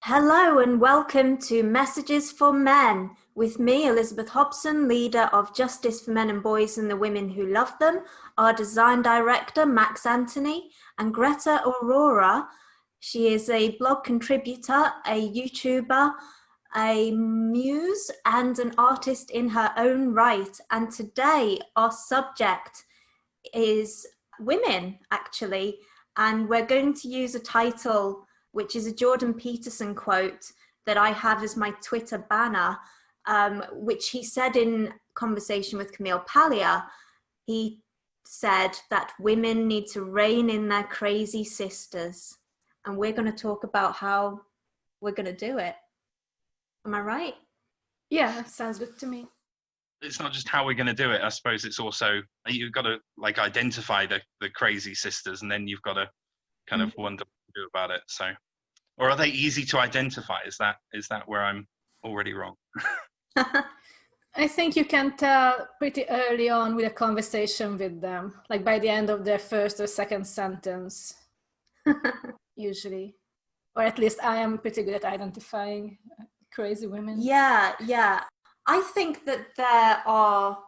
Hello and welcome to Messages for Men with me, Elizabeth Hobson, leader of Justice for Men and Boys and the Women Who Love Them, our design director, Max Anthony, and Greta Aurora. She is a blog contributor, a YouTuber, a muse, and an artist in her own right. And today our subject is women, actually, and we're going to use a title which is a Jordan Peterson quote that I have as my Twitter banner, which he said in conversation with Camille Paglia. He said that women need to rein in their crazy sisters. And we're going to talk about how we're going to do it. Am I right? Yeah, sounds good to me. It's not just how we're going to do it. I suppose it's also, you've got to like identify the crazy sisters, and then you've got to kind of wonder what to do about it. So, or are they easy to identify? Is that where I'm already wrong? I think you can tell pretty early on with a conversation with them, like by the end of their first or second sentence, usually. Or at least I am pretty good at identifying crazy women. Yeah. I think that there are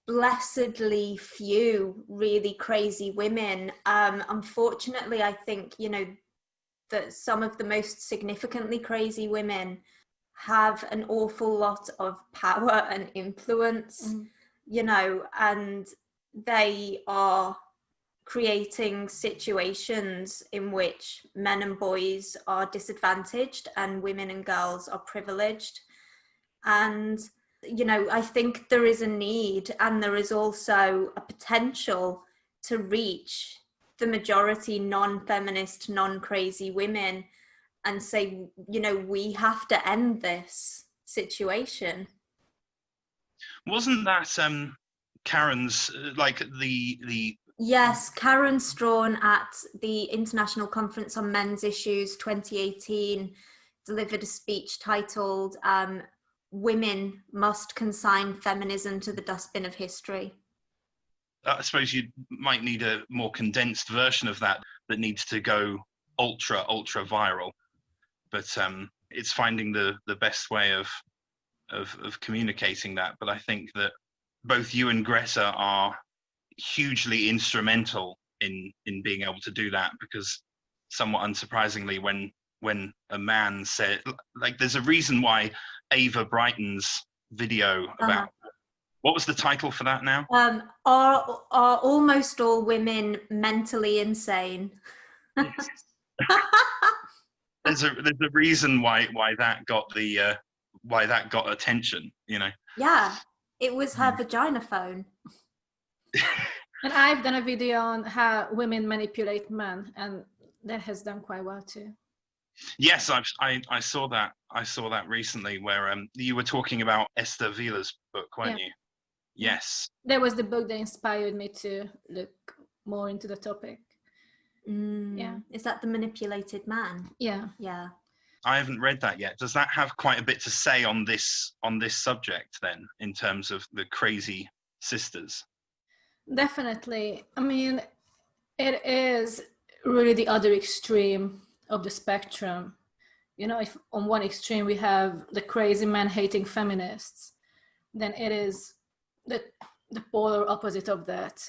blessedly few really crazy women. Unfortunately, I think, that some of the most significantly crazy women have an awful lot of power and influence, and they are creating situations in which men and boys are disadvantaged and women and girls are privileged. And, I think there is a need, and there is also a potential to reach the majority non-feminist, non-crazy women and say, we have to end this situation. Wasn't that Karen's, like the... Yes, Karen Strawn at the International Conference on Men's Issues 2018 delivered a speech titled Women Must Consign Feminism to the Dustbin of History. I suppose you might need a more condensed version of that needs to go ultra viral, but it's finding the best way of communicating that. But I think that both you and Greta are hugely instrumental in being able to do that, because somewhat unsurprisingly, when a man said, like, there's a reason why Ava Brighton's video about what was the title for that now? Are almost all women mentally insane? Yes. There's a reason why that got why that got attention, Yeah, it was her vagina phone. And I've done a video on how women manipulate men, and that has done quite well too. Yes, I saw that. I saw that recently, where you were talking about Esther Vila's book, weren't you? Yes. That was the book that inspired me to look more into the topic. Yeah. Is that The Manipulated Man? Yeah. I haven't read that yet. Does that have quite a bit to say on this subject then, in terms of the crazy sisters? Definitely. I mean, it is really the other extreme of the spectrum. If on one extreme we have the crazy men hating feminists, then it is the polar opposite of that.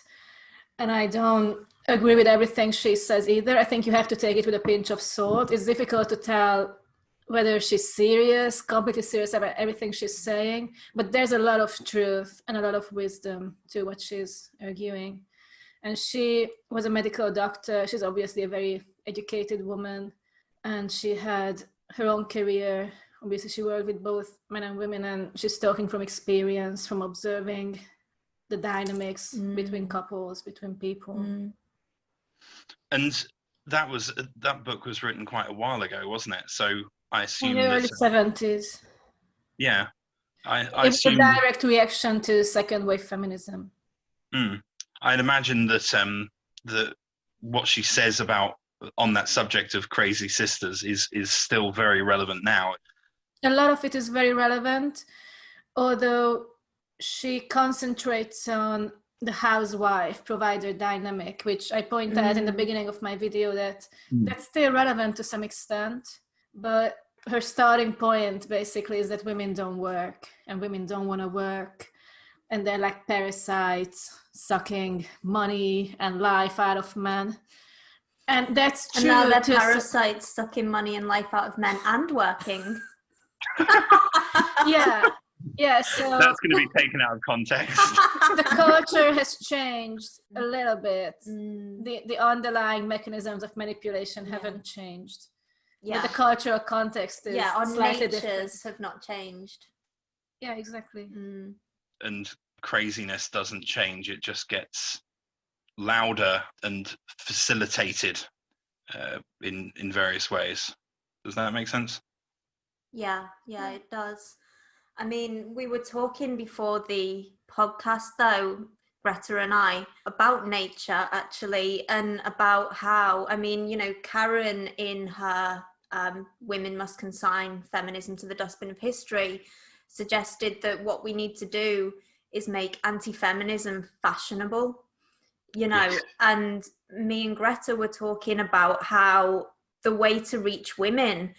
And I don't agree with everything she says either. I think you have to take it with a pinch of salt. It's difficult to tell whether she's completely serious about everything she's saying, but there's a lot of truth and a lot of wisdom to what she's arguing. And she was a medical doctor. She's obviously a very educated woman, and she had her own career. Obviously, she worked with both men and women, and she's talking from experience, from observing the dynamics between couples, between people. And that book was written quite a while ago, wasn't it? So I assume in the early 70s. Yeah, I It's a direct reaction to second wave feminism. I'd imagine that that what she says about on that subject of crazy sisters is still very relevant now. A lot of it is very relevant, although she concentrates on the housewife provider dynamic, which I point out in the beginning of my video, that's still relevant to some extent, But her starting point basically is that women don't work and women don't want to work, and they're like parasites sucking money and life out of men. And that's true. And now they're parasites sucking money and life out of men and working. Yeah, so that's going to be taken out of context. the culture has changed a little bit. The underlying mechanisms of manipulation haven't changed. But the cultural context is our slightly natures different. have not changed. Yeah, exactly. And craziness doesn't change, it just gets louder and facilitated in various ways. Does that make sense? Yeah, it does. I mean, we were talking before the podcast, though, Greta and I, about nature, actually, and about how, I mean, you know, Karen in her Women Must Consign Feminism to the Dustbin of History suggested that what we need to do is make anti-feminism fashionable, you know, and me and Greta were talking about how the way to reach women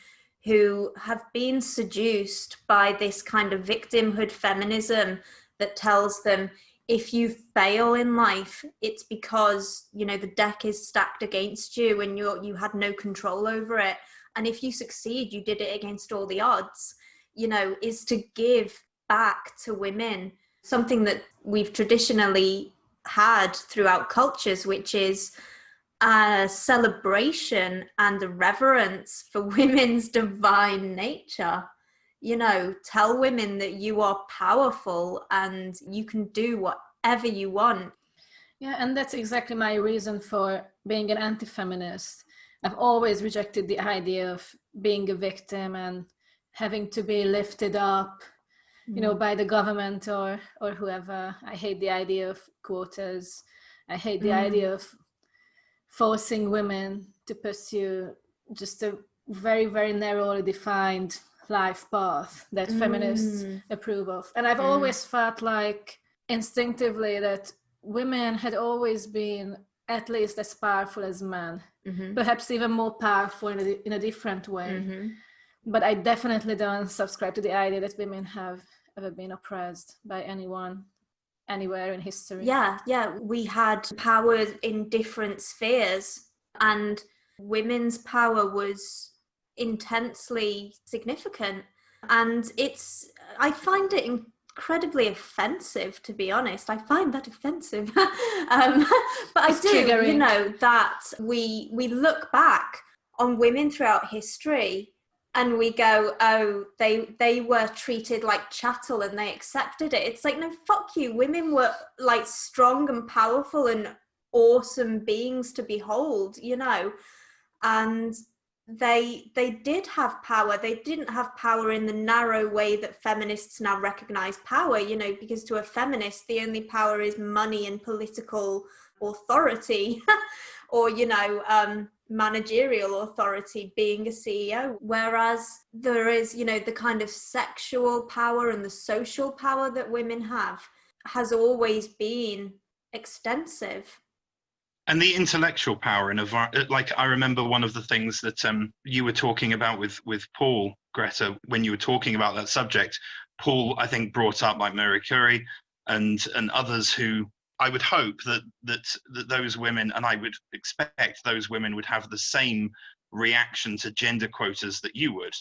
who have been seduced by this kind of victimhood feminism that tells them if you fail in life, it's because, you know, the deck is stacked against you and you had no control over it. And if you succeed, you did it against all the odds, you know, is to give back to women something that we've traditionally had throughout cultures, which is a celebration and a reverence for women's divine nature. You know, tell women that you are powerful and you can do whatever you want. Yeah, and that's exactly my reason for being an anti-feminist. I've always rejected the idea of being a victim and having to be lifted up, you know, by the government or whoever. I hate the idea of quotas. I hate the idea of forcing women to pursue just a very, very narrowly defined life path that feminists approve of. And I've always felt like instinctively that women had always been at least as powerful as men, perhaps even more powerful in a different way. But I definitely don't subscribe to the idea that women have ever been oppressed by anyone anywhere in history. Yeah, we had power in different spheres, and women's power was intensely significant. And I find it incredibly offensive, to be honest. I find that offensive. But I do, triggering. you know, that we look back on women throughout history and we go, oh, they were treated like chattel and they accepted it. It's like, no, fuck you. Women were like strong and powerful and awesome beings to behold, you know, and they did have power. They didn't have power in the narrow way that feminists now recognize power, you know, because to a feminist, the only power is money and political authority or, you know, managerial authority, being a CEO. Whereas there is, you know, the kind of sexual power and the social power that women have has always been extensive. And the intellectual power like I remember one of the things that you were talking about with Paul, Greta, when you were talking about that subject. Paul, I think, brought up like Marie Curie and others who I would hope that those women, and I would expect those women would have the same reaction to gender quotas that you would,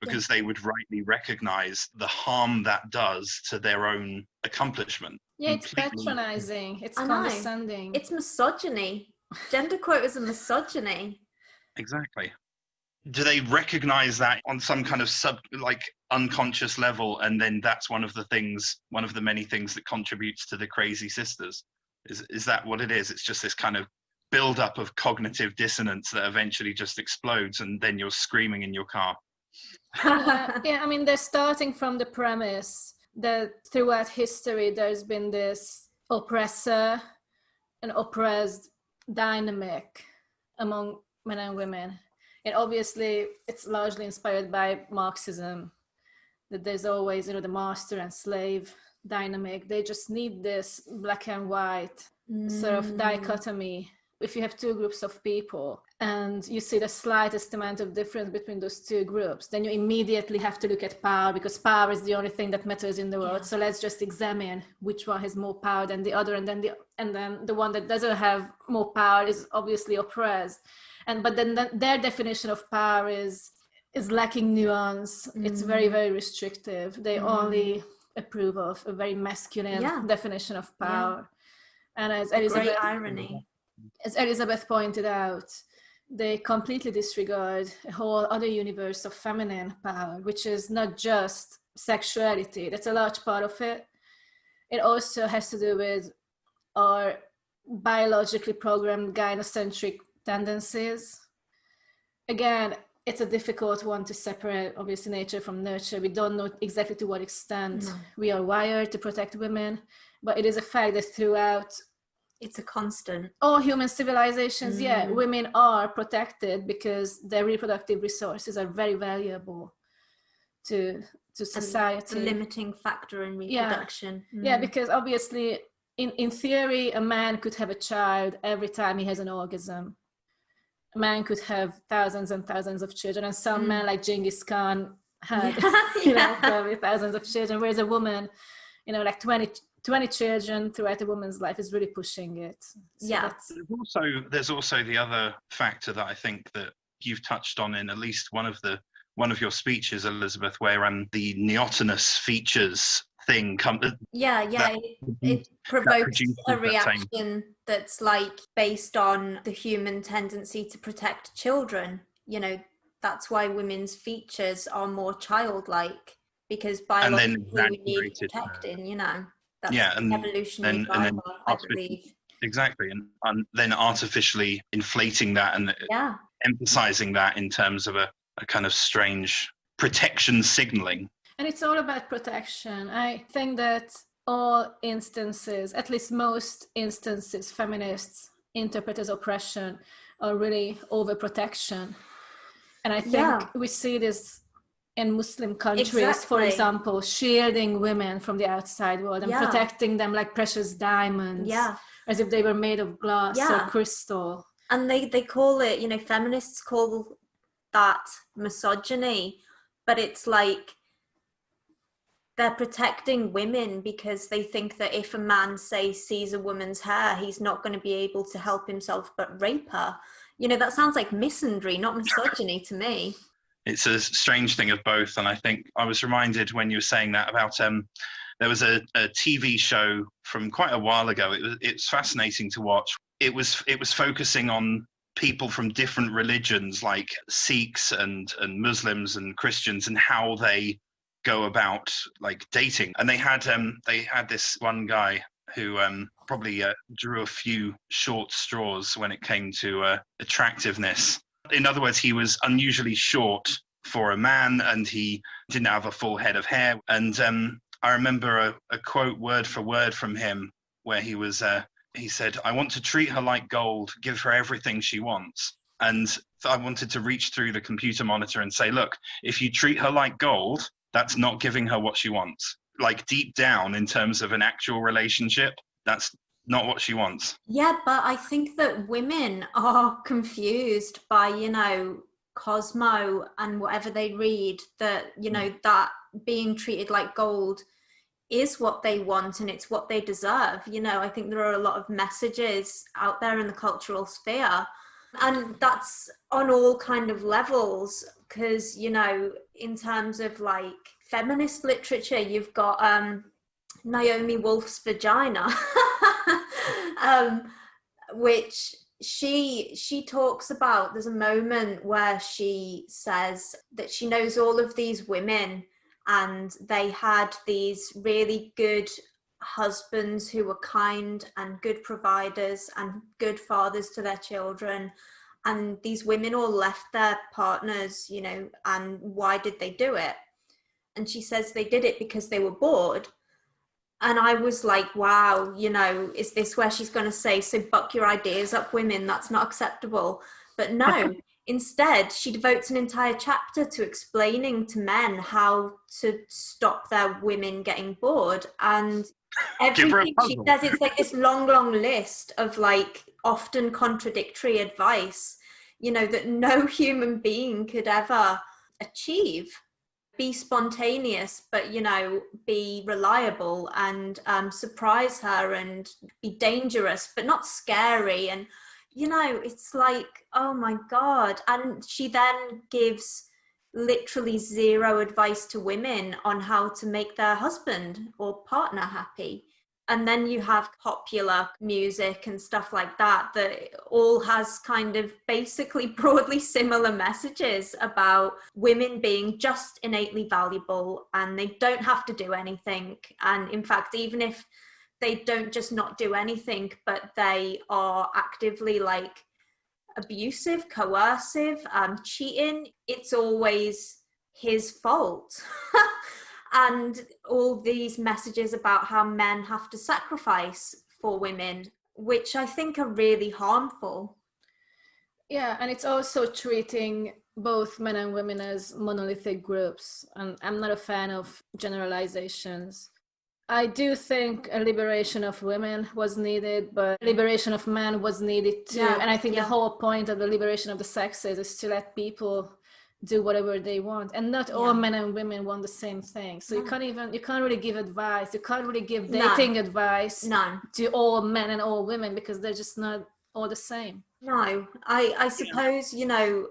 because they would rightly recognize the harm that does to their own accomplishment. Yeah, it's patronizing. It's condescending. It's misogyny. Gender quotas are misogyny. Exactly. Do they recognize that on some kind of unconscious level, and then that's one of the many things that contributes to the crazy sisters? Is that what it is? It's just this kind of build-up of cognitive dissonance that eventually just explodes, and then you're screaming in your car. Yeah, I mean, they're starting from the premise that throughout history there's been this oppressor and oppressed dynamic among men and women. And obviously it's largely inspired by Marxism, that there's always, you know, the master and slave dynamic. They just need this black and white sort of dichotomy. If you have two groups of people and you see the slightest amount of difference between those two groups, then you immediately have to look at power, because power is the only thing that matters in the world. Yeah. So let's just examine which one has more power than the other, and then the one that doesn't have more power is obviously oppressed. But then their definition of power is lacking nuance. It's very, very restrictive. They only approve of a very masculine definition of power. And as Elizabeth pointed out, they completely disregard a whole other universe of feminine power, which is not just sexuality. That's a large part of it. It also has to do with our biologically programmed gynocentric tendencies. Again, it's a difficult one to separate, obviously, nature from nurture. We don't know exactly to what extent we are wired to protect women, but it is a fact that throughout it's a constant. All human civilizations, women are protected because their reproductive resources are very valuable to society. A limiting factor in reproduction. Yeah, because obviously, in theory, a man could have a child every time he has an orgasm. A man could have thousands and thousands of children, and some men like Genghis Khan had probably thousands of children, whereas a woman, like 20 children throughout a woman's life is really pushing it. So there's also the other factor that I think that you've touched on in at least one of your speeches, Elizabeth, where the neotenous features thing it provokes a reaction that's like based on the human tendency to protect children. That's why women's features are more childlike, because biologically we need protecting, That's evolutionary driver, I believe. Exactly, and then artificially inflating that and emphasizing that in terms of a kind of strange protection signaling. And it's all about protection. I think that all instances, at least most instances, feminists interpret as oppression are really overprotection. And I think we see this in Muslim countries, for example, shielding women from the outside world and protecting them like precious diamonds, as if they were made of glass or crystal. And they call it, feminists call that misogyny, but it's like they're protecting women because they think that if a man, say, sees a woman's hair, he's not going to be able to help himself but rape her. That sounds like misandry, not misogyny to me. It's a strange thing of both. And I think I was reminded when you were saying that about there was a TV show from quite a while ago. It's fascinating to watch. It was focusing on people from different religions like Sikhs and Muslims and Christians, and how they go about like dating. And they had this one guy who probably drew a few short straws when it came to attractiveness. In other words, he was unusually short for a man, and he didn't have a full head of hair. And I remember a quote word for word from him where he said, "I want to treat her like gold, give her everything she wants." And I wanted to reach through the computer monitor and say, look, if you treat her like gold, that's not giving her what she wants. Like deep down in terms of an actual relationship, that's not what she wants. Yeah, but I think that women are confused by, Cosmo and whatever they read, that, that being treated like gold is what they want and it's what they deserve. I think there are a lot of messages out there in the cultural sphere, and that's on all kind of levels, because, in terms of like feminist literature, you've got Naomi Wolf's Vagina, which she talks about. There's a moment where she says that she knows all of these women and they had these really good husbands who were kind and good providers and good fathers to their children, and these women all left their partners, and why did they do it? And she says they did it because they were bored. And I was like, wow, is this where she's going to say, so buck your ideas up, women, that's not acceptable? But no, instead, she devotes an entire chapter to explaining to men how to stop their women getting bored. And everything she says, it's like this long list of like often contradictory advice. you know, that no human being could ever achieve. Be spontaneous, but, you know, be reliable and surprise her, and be dangerous, but not scary. And, you know, it's like, oh my God. And she then gives literally zero advice to women on how to make their husband or partner happy. And then you have popular music and stuff like that all has kind of basically broadly similar messages about women being just innately valuable, and they don't have to do anything. And in fact, even if they don't just not do anything, but they are actively like abusive, coercive, cheating, it's always his fault. And all these messages about how men have to sacrifice for women, which I think are really harmful. Yeah, and it's also treating both men and women as monolithic groups. And I'm not a fan of generalizations. I do think a liberation of women was needed, but liberation of men was needed too. Yeah, and I think yeah. the whole point of the liberation of the sexes is to let people do whatever they want. And not all men and women want the same thing. So you can't really give advice. You can't really give dating advice to all men and all women, because they're just not all the same. No, I suppose, you know,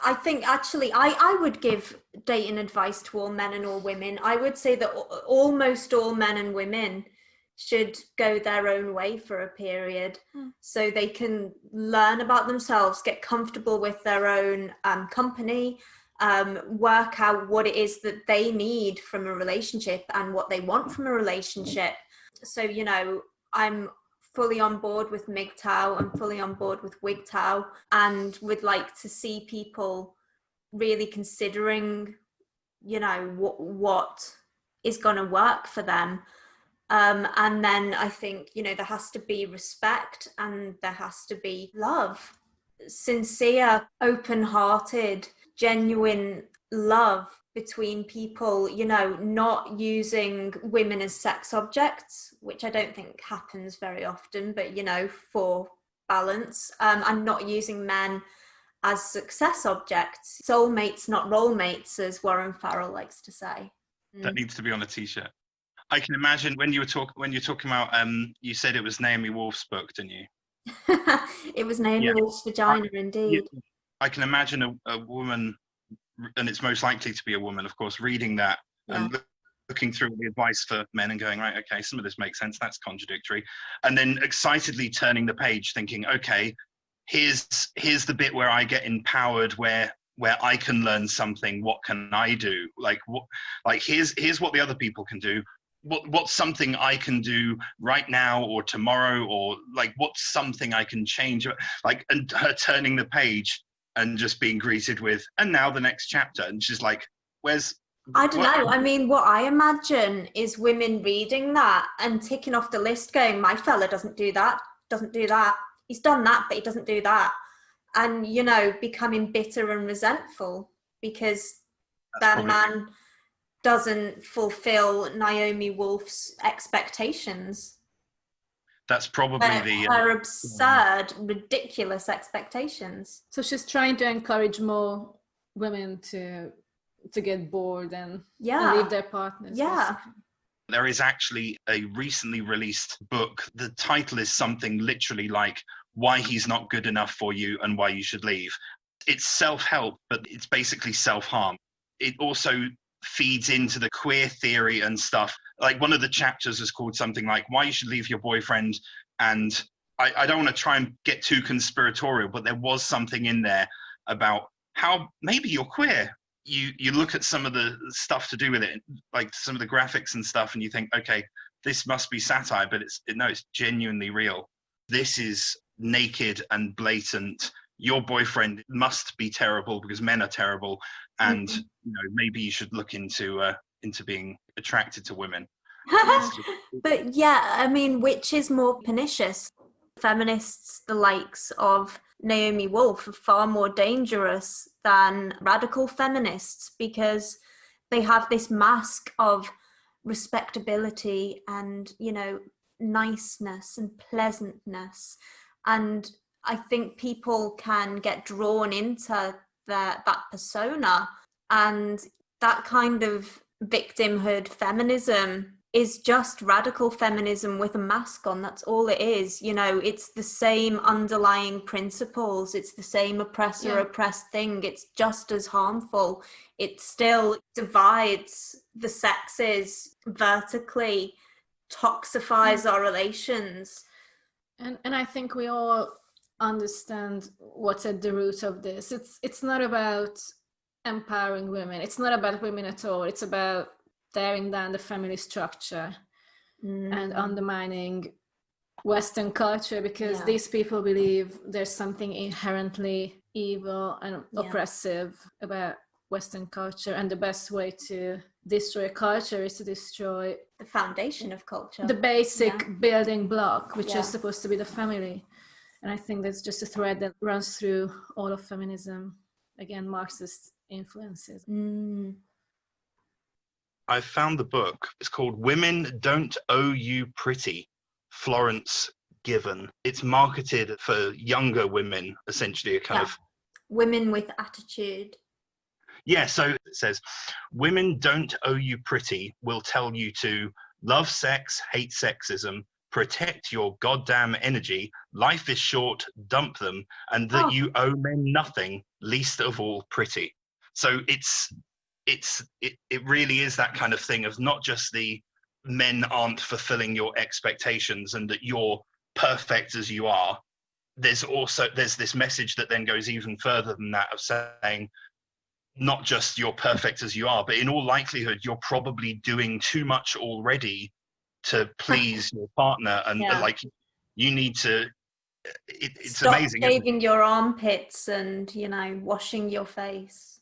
I think actually I would give dating advice to all men and all women. I would say that almost all men and women should go their own way for a period, so they can learn about themselves, get comfortable with their own company, work out what it is that they need from a relationship and what they want from a relationship. So, you know, I'm fully on board with MGTOW, I'm fully on board with WGTOW, and would like to see people really considering, you know, what is going to work for them. And then I think, you know, there has to be respect and there has to be love, sincere, open-hearted, genuine love between people, you know, not using women as sex objects, which I don't think happens very often, but, you know, for balance, and not using men as success objects, soulmates, not role mates, as Warren Farrell likes to say. That needs to be on a t-shirt. I can imagine when you're talking about, you said it was Naomi Wolf's book, didn't you? It was Naomi Wolf's vagina, indeed. I can imagine a woman, and it's most likely to be a woman, of course, reading that and looking through the advice for men and going, right, okay, some of this makes sense, that's contradictory. And then excitedly turning the page thinking, okay, here's the bit where I get empowered, where I can learn something. What can I do? Here's what the other people can do. What's something I can do right now or tomorrow, or like what's something I can change? Like, and her turning the page and just being greeted with, and now the next chapter, and she's like, I don't know. I mean, what I imagine is women reading that and ticking off the list going, my fella doesn't do that. He's done that, but he doesn't do that. And, you know, becoming bitter and resentful because that man doesn't fulfill Naomi Wolf's expectations. That's probably her absurd, ridiculous expectations. So she's trying to encourage more women to get bored and leave their partners. Yeah. Basically. There is actually a recently released book. The title is something literally like Why He's Not Good Enough for You and Why You Should Leave. It's self-help, but it's basically self-harm. It also feeds into the queer theory and stuff. Like one of the chapters is called something like Why You Should Leave Your Boyfriend. And I don't want to try and get too conspiratorial, but there was something in there about how maybe you're queer. You look at some of the stuff to do with it, like some of the graphics and stuff, and you think, okay, this must be satire, but it's genuinely real. This is naked and blatant. Your boyfriend must be terrible because men are terrible, and you know, maybe you should look into being attracted to women. But yeah, I mean, which is more pernicious? Feminists, the likes of Naomi Wolf, are far more dangerous than radical feminists because they have this mask of respectability and, you know, niceness and pleasantness. And I think people can get drawn into that persona, and that kind of victimhood feminism is just radical feminism with a mask on. That's all it is. You know, it's the same underlying principles. It's the same oppressor oppressed thing. It's just as harmful. It still divides the sexes vertically, toxifies our relations. And I think we all understand what's at the root of this. It's not about empowering women. It's not about women at all. It's about tearing down the family structure and undermining Western culture, because these people believe there's something inherently evil and oppressive about Western culture, and the best way to destroy culture is to destroy the foundation of culture, the basic building block, which is supposed to be the family. And I think that's just a thread that runs through all of feminism. Again, Marxist influences. I found the book. It's called Women Don't Owe You Pretty, Florence Given. It's marketed for younger women, essentially, a kind of women with attitude. Yeah, so it says, women don't owe you pretty will tell you to love sex, hate sexism, protect your goddamn energy, life is short, dump them, and that you owe men nothing, least of all pretty. So it really is that kind of thing of not just the men aren't fulfilling your expectations and that you're perfect as you are. There's this message that then goes even further than that of saying, not just you're perfect as you are, but in all likelihood, you're probably doing too much already to please your partner. And like, you need to, it's stop amazing. Shaving your armpits and, you know, washing your face.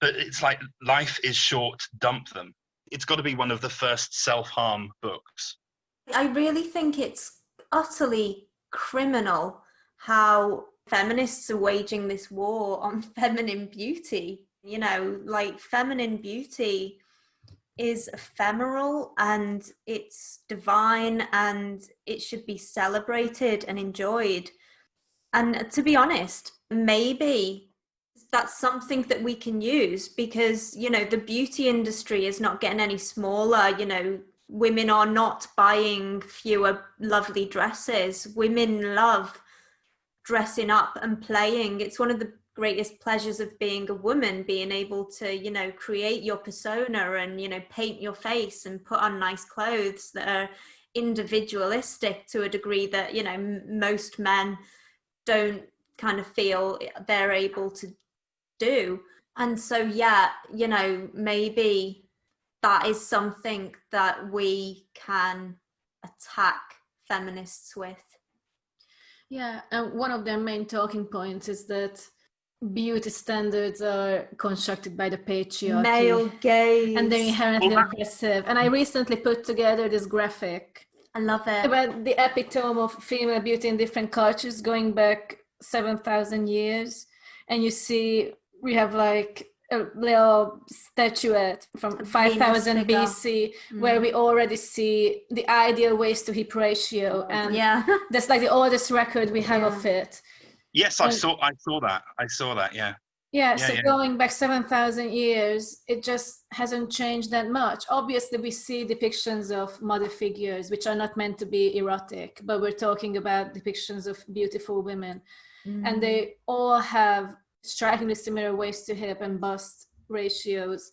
But it's like, life is short, dump them. It's got to be one of the first self-harm books. I really think it's utterly criminal how feminists are waging this war on feminine beauty. You know, like, feminine beauty is ephemeral and it's divine and it should be celebrated and enjoyed. And to be honest, maybe that's something that we can use, because, you know, the beauty industry is not getting any smaller. You know, women are not buying fewer lovely dresses. Women love dressing up and playing. It's one of the greatest pleasures of being a woman, being able to, you know, create your persona and, you know, paint your face and put on nice clothes that are individualistic to a degree that, you know, most men don't kind of feel they're able to do. And so, you know, maybe that is something that we can attack feminists with. Yeah, and one of their main talking points is that beauty standards are constructed by the patriarchy, male gaze, and they're inherently oppressive. And I recently put together this graphic. I love it. About the epitome of female beauty in different cultures going back 7,000 years. And you see, we have like a little statuette from 5000 BC, where we already see the ideal waist to hip ratio. And that's like the oldest record we have of it. Yes, I saw that, yeah. So going back 7,000 years, it just hasn't changed that much. Obviously, we see depictions of mother figures, which are not meant to be erotic, but we're talking about depictions of beautiful women. And they all have strikingly similar waist to hip and bust ratios.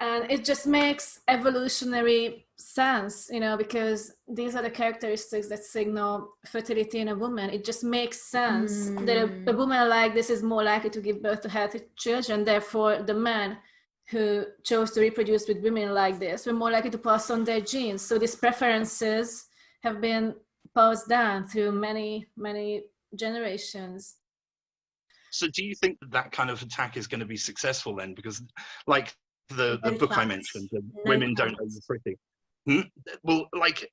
And it just makes evolutionary sense, you know, because these are the characteristics that signal fertility in a woman. It just makes sense that a woman like this is more likely to give birth to healthy children. Therefore, the men who chose to reproduce with women like this were more likely to pass on their genes. So these preferences have been passed down through many, many generations. So do you think that kind of attack is going to be successful then? Because, like, the book I mentioned, Women Don't Owe You Pretty. Well, like,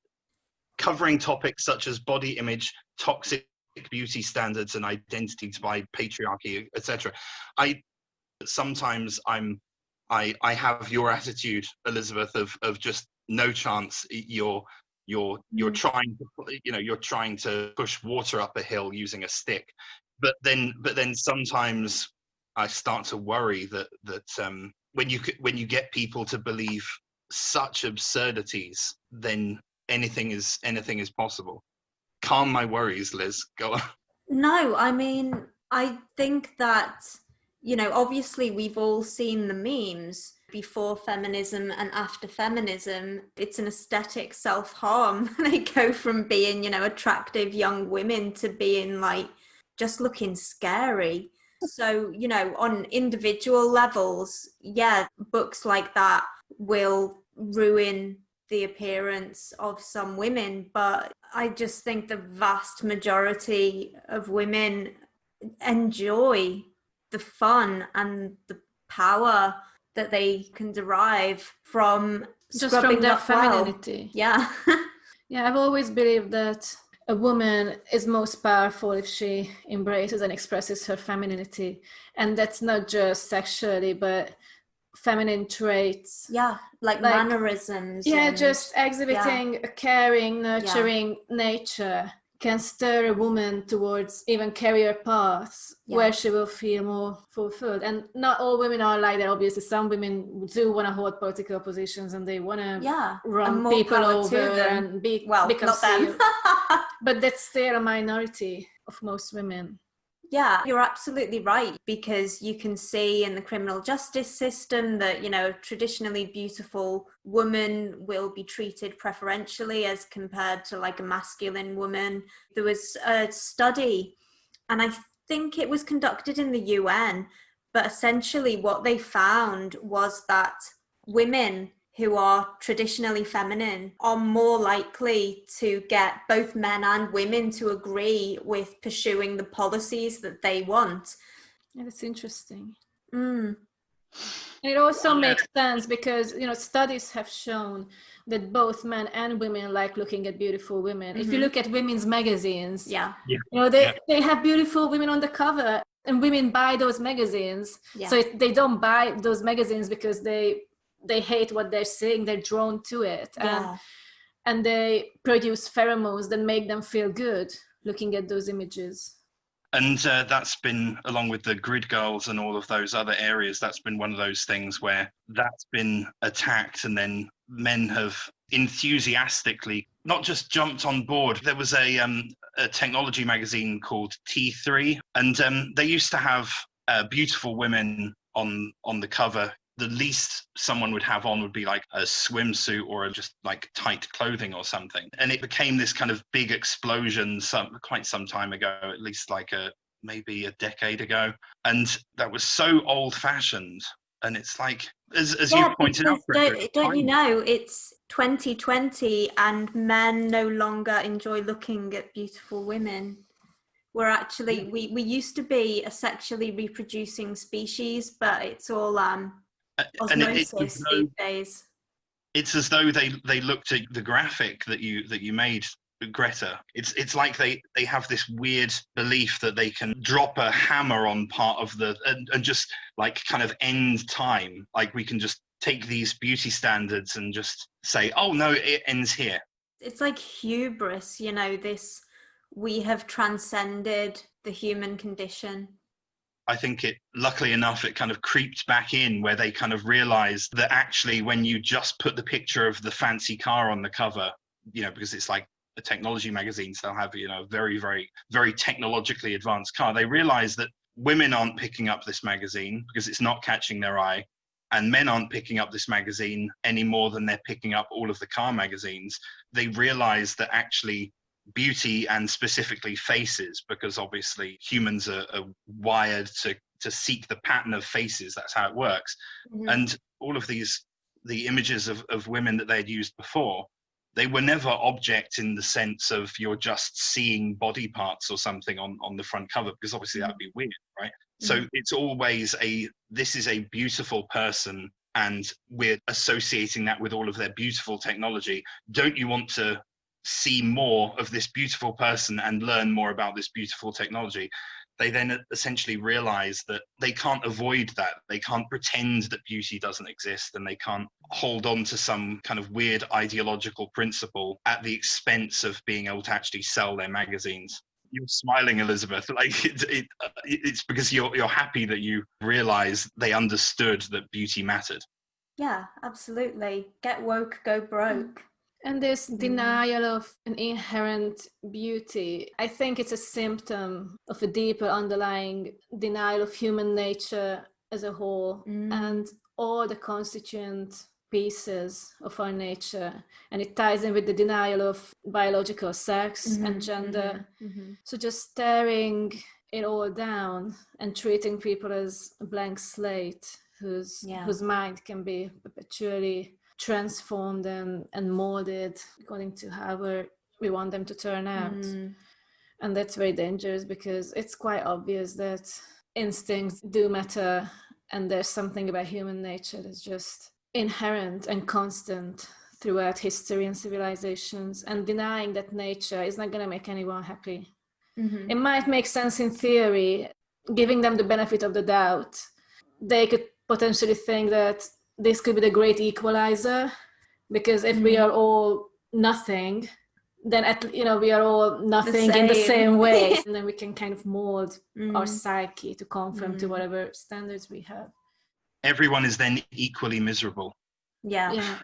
covering topics such as body image, toxic beauty standards and identities by patriarchy, etc. Sometimes I have your attitude, Elizabeth, of just no chance. You're You're trying to, you're trying to push water up a hill using a stick. But then sometimes I start to worry that when you get people to believe such absurdities, then anything is possible. Calm my worries, Liz. Go on. No, I mean, I think that, obviously we've all seen the memes before feminism and after feminism. It's an aesthetic self-harm. They go from being, attractive young women to being like just looking scary. So, on individual levels, yeah, books like that will ruin the appearance of some women, but I just think the vast majority of women enjoy the fun and the power that they can derive from just from their up well. femininity. Yeah. Yeah, I've always believed that a woman is most powerful if she embraces and expresses her femininity. And that's not just sexually, but feminine traits. Yeah, like mannerisms. Yeah, just exhibiting a caring, nurturing nature can stir a woman towards even career paths where she will feel more fulfilled. And not all women are like that, obviously. Some women do want to hold political positions and they want to run people over and become CEO. But that's still a minority of most women. Yeah, you're absolutely right, because you can see in the criminal justice system that, a traditionally beautiful woman will be treated preferentially as compared to like a masculine woman. There was a study, and I think it was conducted in the UN, but essentially what they found was that women who are traditionally feminine are more likely to get both men and women to agree with pursuing the policies that they want. Yeah, that's interesting. Mm. It also makes sense because, studies have shown that both men and women like looking at beautiful women. If you look at women's magazines, they have beautiful women on the cover, and women buy those magazines. So they don't buy those magazines because they hate what they're seeing. They're drawn to it. And they produce pheromones that make them feel good looking at those images. And that's been, along with the grid girls and all of those other areas, that's been one of those things where that's been attacked, and then men have enthusiastically not just jumped on board. There was a technology magazine called T3, and they used to have beautiful women on the cover. The least someone would have on would be like a swimsuit or just like tight clothing or something. And it became this kind of big explosion quite some time ago, at least like maybe a decade ago. And that was so old fashioned. And it's like, as you pointed out, Greta, don't you know, it's 2020 and men no longer enjoy looking at beautiful women. We're actually, we used to be a sexually reproducing species, but it's all osmosis these days. It's as though they looked at the graphic that you made, Greta. It's like they have this weird belief that they can drop a hammer on part of and just like kind of end time. Like we can just take these beauty standards and just say, oh no, it ends here. It's like hubris, this, we have transcended the human condition. I think luckily enough, it kind of creeped back in where they kind of realized that actually when you just put the picture of the fancy car on the cover, because it's like a technology magazine, so they'll have, very, very, very technologically advanced car. They realize that women aren't picking up this magazine because it's not catching their eye, and men aren't picking up this magazine any more than they're picking up all of the car magazines. They realize that actually beauty, and specifically faces, because obviously humans are wired to seek the pattern of faces. That's how it works. And all of the images of women that they had used before, they were never object in the sense of you're just seeing body parts or something on the front cover, because obviously that'd be weird, right? So it's always this is a beautiful person, and we're associating that with all of their beautiful technology. Don't you want to see more of this beautiful person and learn more about this beautiful technology? they then essentially realize that they can't avoid that. They can't pretend that beauty doesn't exist, and they can't hold on to some kind of weird ideological principle at the expense of being able to actually sell their magazines. You're smiling, Elizabeth. Like it's because you're happy that you realize they understood that beauty mattered. Yeah, absolutely. Get woke, go broke. And this denial of an inherent beauty, I think it's a symptom of a deeper underlying denial of human nature as a whole and all the constituent pieces of our nature. And it ties in with the denial of biological sex and gender. So just staring it all down and treating people as a blank slate whose mind can be perpetually transformed and molded according to how we want them to turn out. And that's very dangerous because it's quite obvious that instincts do matter, and there's something about human nature that's just inherent and constant throughout history and civilizations, and denying that nature is not going to make anyone happy. It might make sense in theory, giving them the benefit of the doubt. They could potentially think that this could be the great equalizer, because if we are all nothing, then we are all nothing in the same way, and then we can kind of mold our psyche to conform to whatever standards we have. Everyone is then equally miserable. Yeah,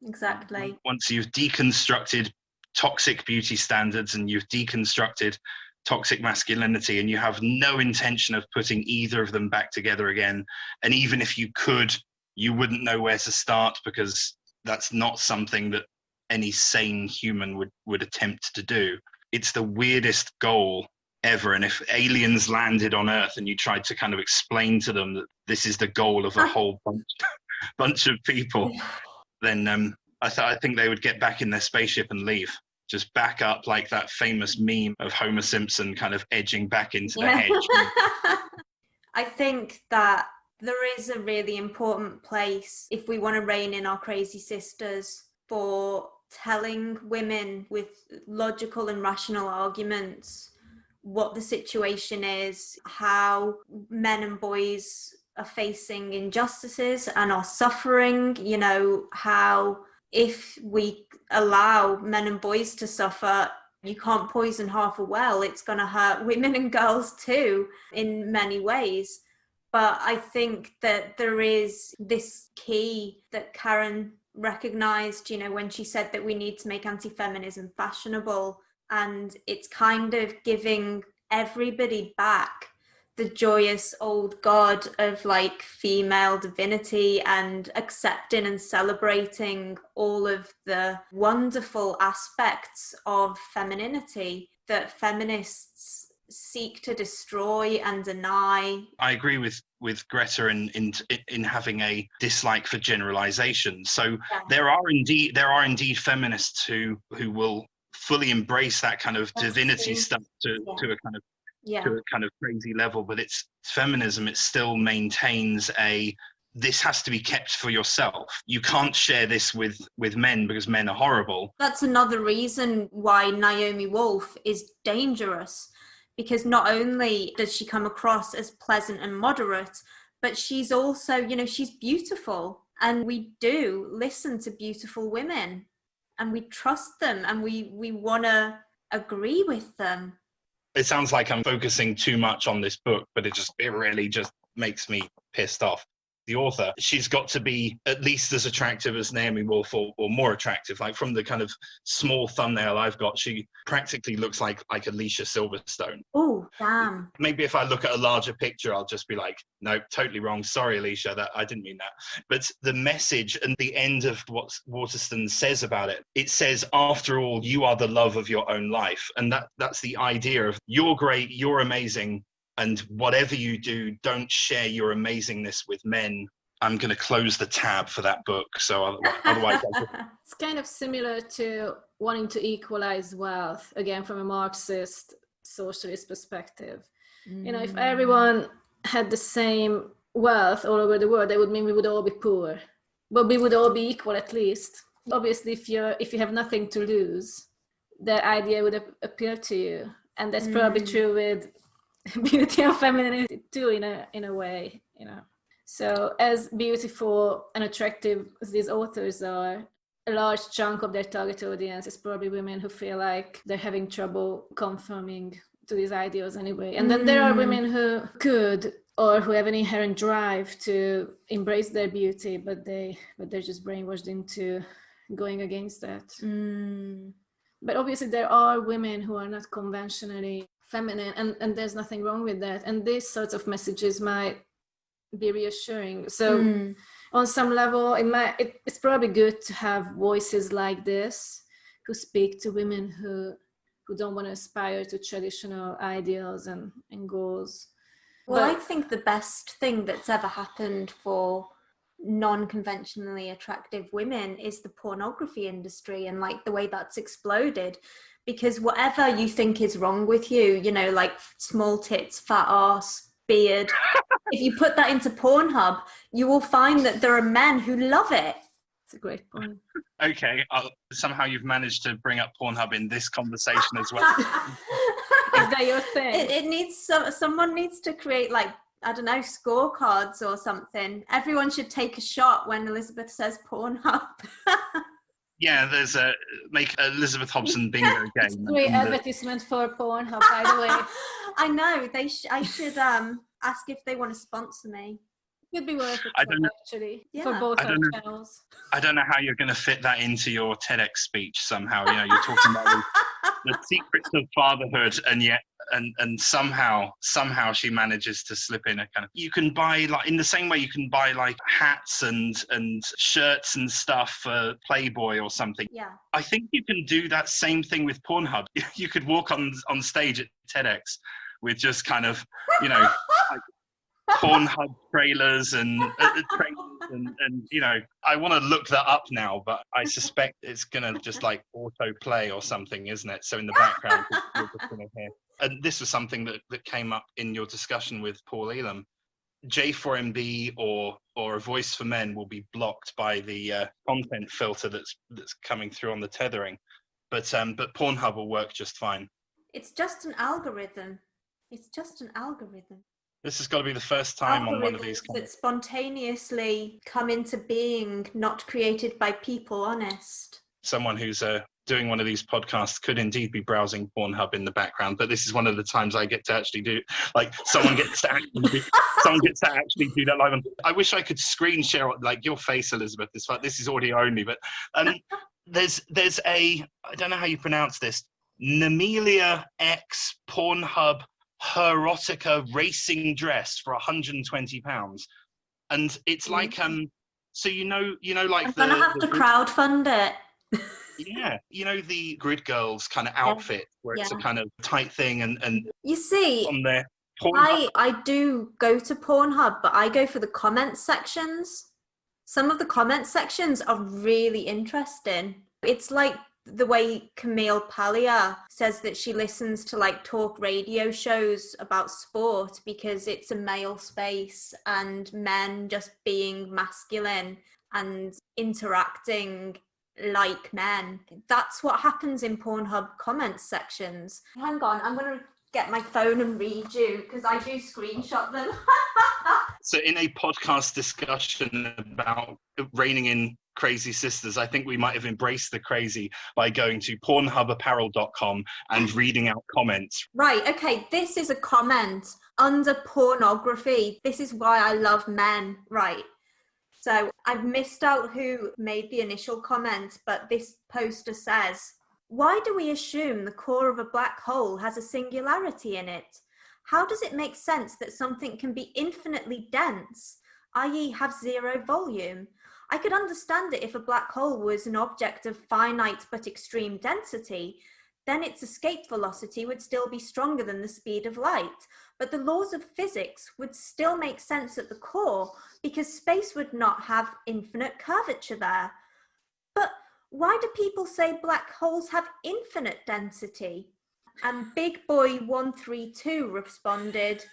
exactly. Once you've deconstructed toxic beauty standards and you've deconstructed toxic masculinity, and you have no intention of putting either of them back together again, and even if you could, you wouldn't know where to start, because that's not something that any sane human would attempt to do. It's the weirdest goal ever. And if aliens landed on Earth and you tried to kind of explain to them that this is the goal of a whole bunch of people, then I think they would get back in their spaceship and leave. Just back up like that famous meme of Homer Simpson kind of edging back into the hedge. I think that there is a really important place, if we want to rein in our crazy sisters, for telling women with logical and rational arguments what the situation is, how men and boys are facing injustices and are suffering, how if we allow men and boys to suffer, you can't poison half a well. It's going to hurt women and girls too in many ways. But I think that there is this key that Karen recognized, when she said that we need to make anti-feminism fashionable. And it's kind of giving everybody back the joyous old god of like female divinity, and accepting and celebrating all of the wonderful aspects of femininity that feminists seek to destroy and deny. I agree with Greta in having a dislike for generalization. So there are indeed feminists who will fully embrace that kind of divinity stuff to a kind of crazy level, but it's feminism. It still maintains this has to be kept for yourself. You can't share this with men because men are horrible. That's another reason why Naomi Wolf is dangerous, because not only does she come across as pleasant and moderate, but she's also, she's beautiful, and we do listen to beautiful women and we trust them and we want to agree with them. It sounds like I'm focusing too much on this book, but it really just makes me pissed off. The author, she's got to be at least as attractive as Naomi Wolf, or more attractive. Like from the kind of small thumbnail I've got, she practically looks like Alicia Silverstone. Oh, damn. Maybe if I look at a larger picture, I'll just be like, no, totally wrong. Sorry, Alicia, that I didn't mean that. But the message and the end of what Waterston says about it, it says, after all, you are the love of your own life. And that's the idea of you're great, you're amazing, and whatever you do, don't share your amazingness with men. I'm going to close the tab for that book. So otherwise, it's kind of similar to wanting to equalize wealth, again, from a Marxist socialist perspective. If everyone had the same wealth all over the world, that would mean we would all be poor, but we would all be equal at least. Obviously, if you have nothing to lose, that idea would appeal to you. And that's probably true with beauty and femininity too, in a way, So as beautiful and attractive as these authors are, a large chunk of their target audience is probably women who feel like they're having trouble conforming to these ideals anyway. And then there are women who could, or who have an inherent drive to embrace their beauty, but they're just brainwashed into going against that. But obviously there are women who are not conventionally feminine, and there's nothing wrong with that. And these sorts of messages might be reassuring. So on some level, it's probably good to have voices like this who speak to women who don't want to aspire to traditional ideals and goals. Well, I think the best thing that's ever happened for non-conventionally attractive women is the pornography industry, and like the way that's exploded. Because whatever you think is wrong with you, like small tits, fat ass, beard, if you put that into Pornhub, you will find that there are men who love it. It's a great point. Okay, somehow you've managed to bring up Pornhub in this conversation as well. Is that your thing? It needs someone needs to create, like, I don't know, scorecards or something. Everyone should take a shot when Elizabeth says Pornhub. Yeah, make Elizabeth Hobson bingo game. Great advertisement for Pornhub, by the way. I know. I should ask if they want to sponsor me. It could be worth it, actually, for both our channels. I don't know how you're going to fit that into your TEDx speech somehow. You're talking about the secrets of fatherhood, and yet, and somehow she manages to slip in a kind of. You can buy, like, in the same way you can buy like hats and shirts and stuff for Playboy or something. Yeah. I think you can do that same thing with Pornhub. You could walk on stage at TEDx with just kind of, like Pornhub trailers and I want to look that up now, but I suspect it's gonna just like autoplay or something, isn't it? So in the background you're just gonna hear. And this was something that came up in your discussion with Paul Elam. J4MB or A Voice for Men will be blocked by the content filter that's coming through on the tethering, but Pornhub will work just fine. It's just an algorithm. This has got to be the first time on one of these that spontaneously come into being, not created by people, honest. Someone who's doing one of these podcasts could indeed be browsing Pornhub in the background, but this is one of the times I get to actually do, like, someone gets to actually do that live. I wish I could screen share like your face, Elizabeth. This is audio only, but there's a, I don't know how you pronounce this, Namelia X Pornhub Erotica racing dress for £120, and it's like so like I'm gonna have to crowdfund it. Yeah, the Grid Girls kind of outfit where it's a kind of tight thing, and you see on there. I do go to Pornhub, but I go for the comment sections. Some of the comment sections are really interesting. It's like the way Camille Paglia says that she listens to like talk radio shows about sport because it's a male space and men just being masculine and interacting like men. That's what happens in Pornhub comment sections. Hang on, I'm going to get my phone and read you because I do screenshot them. So in a podcast discussion about reining in crazy sisters, I think we might have embraced the crazy by going to pornhubapparel.com and reading out comments. Right, okay, this is a comment under pornography. This is why I love men, right? So I've missed out who made the initial comment, but this poster says, why do we assume the core of a black hole has a singularity in it? How does it make sense that something can be infinitely dense, i.e. have zero volume? I could understand it if a black hole was an object of finite but extreme density, then its escape velocity would still be stronger than the speed of light. But the laws of physics would still make sense at the core because space would not have infinite curvature there. But why do people say black holes have infinite density? And Big Boy 132 responded,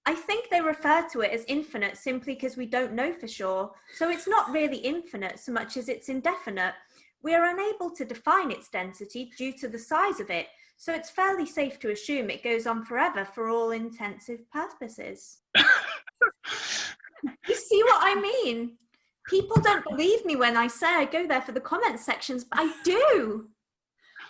I think they refer to it as infinite simply because we don't know for sure. So it's not really infinite so much as it's indefinite. We are unable to define its density due to the size of it. So it's fairly safe to assume it goes on forever for all intensive purposes. You see what I mean? People don't believe me when I say I go there for the comment sections, but I do.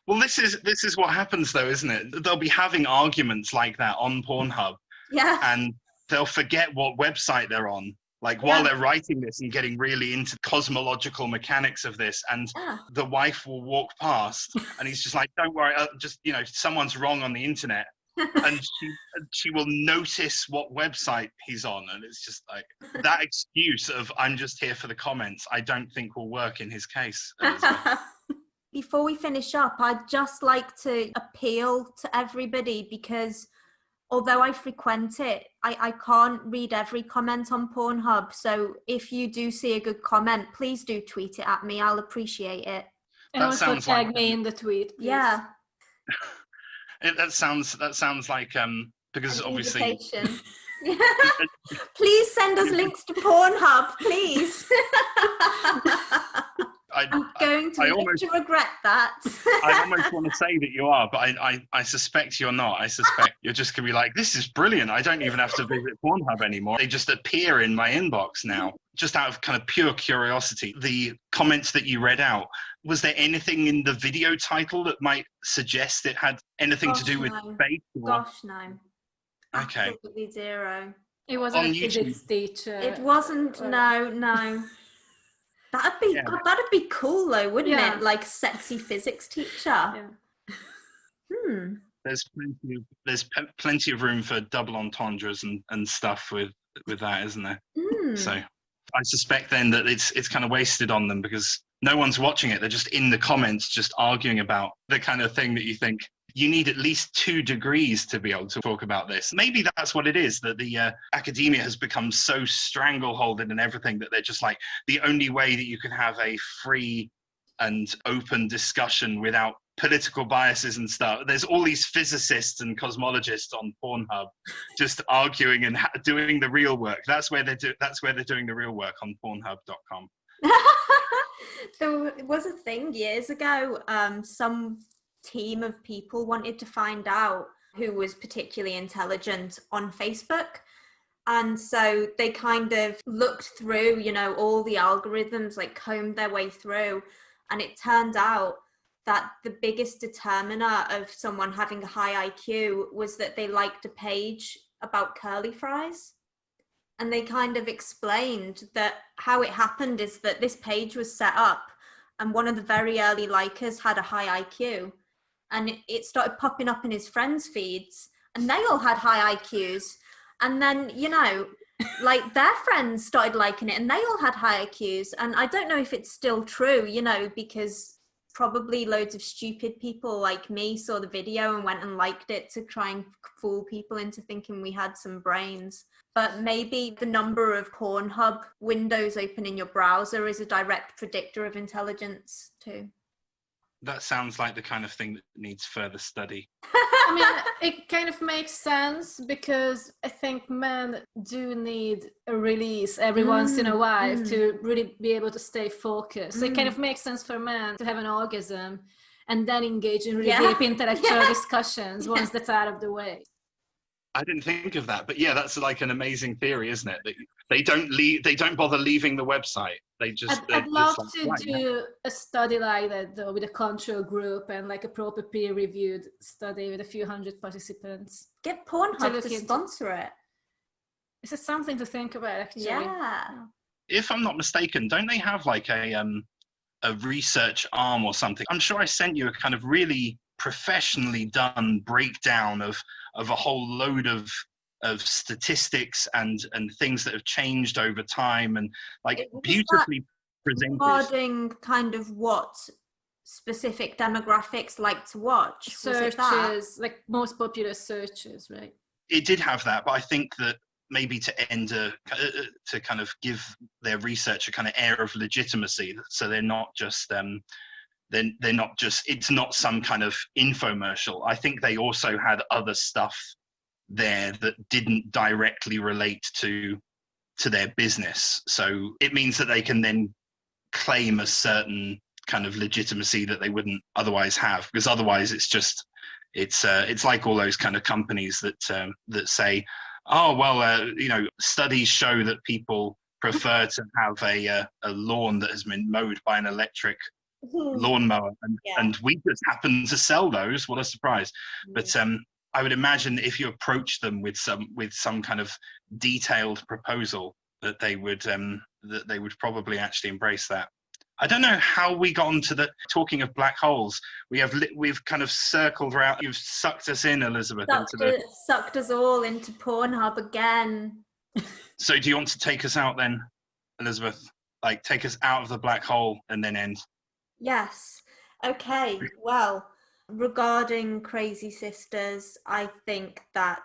Well, this is what happens though, isn't it? They'll be having arguments like that on Pornhub, Yeah. and they'll forget what website they're on. Like while they're writing this and getting really into cosmological mechanics of this, and the wife will walk past and he's just like, don't worry, just, you know, someone's wrong on the internet. And she will notice what website he's on. And it's just like that excuse of I'm just here for the comments, I don't think will work in his case. Before we finish up, I'd just like to appeal to everybody, because although I frequent it, I can't read every comment on Pornhub. So if you do see a good comment, please do tweet it at me. I'll appreciate it. And also tag me in the tweet, please. Yeah. That sounds like because an obviously please send us links to Pornhub, please. I'm going to live to regret that. I almost want to say that you are, but I suspect you're not. I suspect you're just going to be like, this is brilliant. I don't even have to visit Pornhub anymore. They just appear in my inbox now, just out of kind of pure curiosity. The comments that you read out, was there anything in the video title that might suggest it had anything to do with faith? Gosh, no. Okay. Absolutely zero. It wasn't a physics teacher. It wasn't, no. That'd be cool though, wouldn't it? Like sexy physics teacher. Yeah. There's plenty of room for double entendres and stuff with that, isn't there? So I suspect then that it's kind of wasted on them, because no one's watching it. They're just in the comments, just arguing about the kind of thing that you think you need at least 2 degrees to be able to talk about this. Maybe that's what it is, that the academia has become so strangleholded and everything that they're just like, the only way that you can have a free and open discussion without political biases and stuff. There's all these physicists and cosmologists on Pornhub just arguing and doing the real work. That's where they're doing the real work, on Pornhub.com. There was a thing years ago, some team of people wanted to find out who was particularly intelligent on Facebook. And so they kind of looked through, you know, all the algorithms, like combed their way through. And it turned out that the biggest determiner of someone having a high IQ was that they liked a page about curly fries. And they kind of explained that how it happened is that this page was set up and one of the very early likers had a high IQ, and it started popping up in his friends' feeds, and they all had high IQs. And then, you know, like their friends started liking it and they all had high IQs. And I don't know if it's still true, you know, because probably loads of stupid people like me saw the video and went and liked it to try and fool people into thinking we had some brains. But maybe the number of Pornhub windows open in your browser is a direct predictor of intelligence too. That sounds like the kind of thing that needs further study. I mean, it kind of makes sense, because I think men do need a release every once in a while to really be able to stay focused. So it kind of makes sense for men to have an orgasm and then engage in really deep intellectual discussions once that's out of the way. I didn't think of that, but yeah, that's like an amazing theory, isn't it? They don't bother leaving the website. I'd love to do a study like that though, with a control group and like a proper peer-reviewed study with a few hundred participants. Get Pornhub to sponsor it. This is something to think about, actually. Yeah. If I'm not mistaken, don't they have like a research arm or something? I'm sure I sent you a kind of really professionally done breakdown of a whole load of statistics and things that have changed over time, and like beautifully presented. Regarding kind of what specific demographics like to watch. Searches, like most popular searches, right? It did have that, but I think that maybe to kind of give their research a kind of air of legitimacy, so they're not just it's not some kind of infomercial. I think they also had other stuff there that didn't directly relate to their business. So it means that they can then claim a certain kind of legitimacy that they wouldn't otherwise have, because otherwise it's just It's like all those kind of companies that say, oh well, studies show that people prefer to have a lawn that has been mowed by an electric lawnmower, and we just happen to sell those. What a surprise! But I would imagine if you approach them with some kind of detailed proposal, that they would probably actually embrace that. I don't know how we got onto the talking of black holes. We've kind of circled around. You've sucked us in, Elizabeth, sucked us all into Pornhub again. So do you want to take us out then, Elizabeth? Like, take us out of the black hole and then end? Yes. Okay. Well, regarding Crazy Sisters, I think that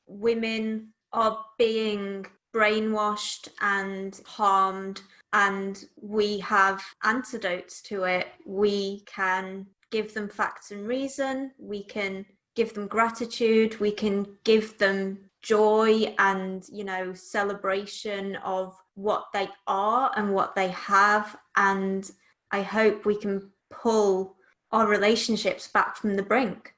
women are being brainwashed and harmed, and we have antidotes to it. We can give them facts and reason. We can give them gratitude. We can give them joy and, celebration of what they are and what they have. And I hope we can pull our relationships back from the brink.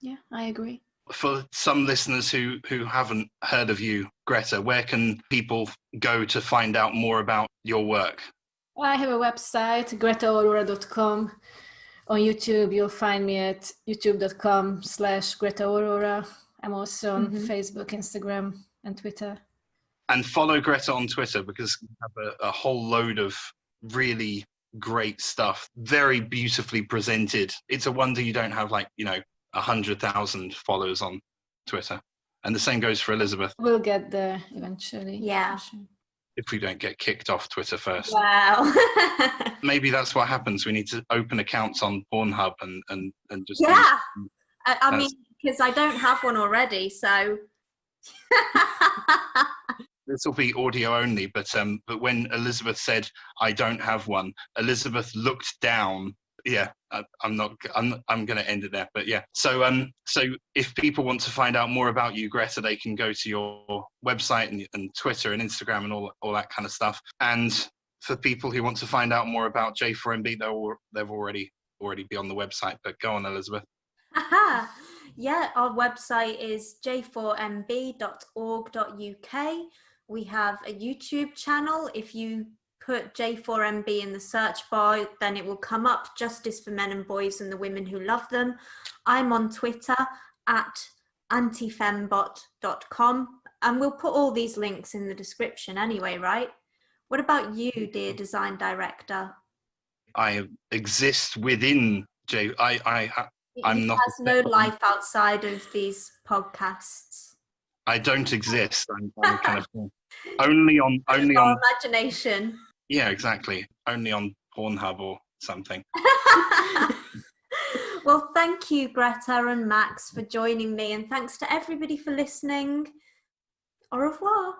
Yeah, I agree. For some listeners who haven't heard of you, Greta, where can people go to find out more about your work? I have a website, gretaaurora.com. On YouTube, you'll find me at youtube.com/gretaaurora. I'm also on Facebook, Instagram, and Twitter. And follow Greta on Twitter, because you have a whole load of really great stuff, very beautifully presented. It's a wonder you don't have 100,000 followers on Twitter. And the same goes for Elizabeth. We'll get there eventually. Yeah. If we don't get kicked off Twitter first. Wow. Maybe that's what happens. We need to open accounts on Pornhub and just... Yeah. I mean, because I don't have one already, so... This will be audio only, but when Elizabeth said, I don't have one, Elizabeth looked down. Yeah, I'm going to end it there, but yeah. So if people want to find out more about you, Greta, they can go to your website and Twitter and Instagram and all that kind of stuff. And for people who want to find out more about J4MB, they'll already be on the website, but go on, Elizabeth. Yeah, our website is j4mb.org.uk. We have a YouTube channel. If you put J4MB in the search bar, then it will come up, Justice for Men and Boys and the Women Who Love Them. I'm on Twitter at antifembot.com, and we'll put all these links in the description anyway, right? What about you, dear design director? I exist within I'm not. Has no life outside of these podcasts. I don't exist. I'm kind of only on imagination. Yeah, exactly. Only on Pornhub or something. Well, thank you, Greta and Max, for joining me, and thanks to everybody for listening. Au revoir.